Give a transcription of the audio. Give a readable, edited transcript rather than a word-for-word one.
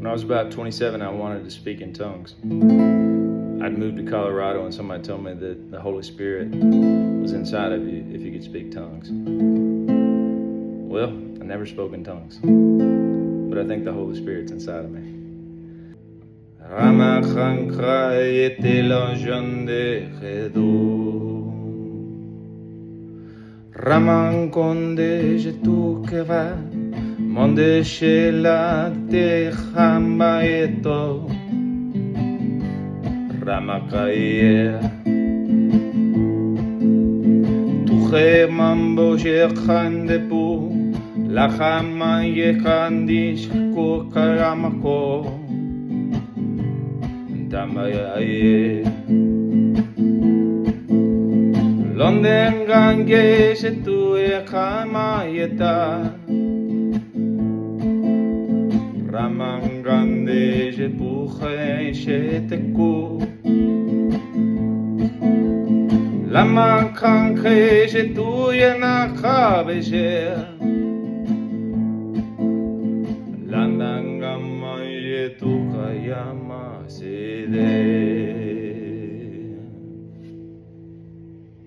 I was about 27, I wanted to speak in tongues. I'd moved to Colorado and somebody told me that the Holy Spirit was inside of you if you could speak tongues. Well, I never spoke in tongues, but I think the Holy Spirit's inside of me. Ramankonde je tu que va monde shela te khamba eto Ramakaye tu khemambo je khande pu la khama ye khandish ko karamako Damaye London gange se tu e khama yeta Ramangande je puche she te ku Lama kanke je tu ye na khabe je Landangama ye tu kayama se de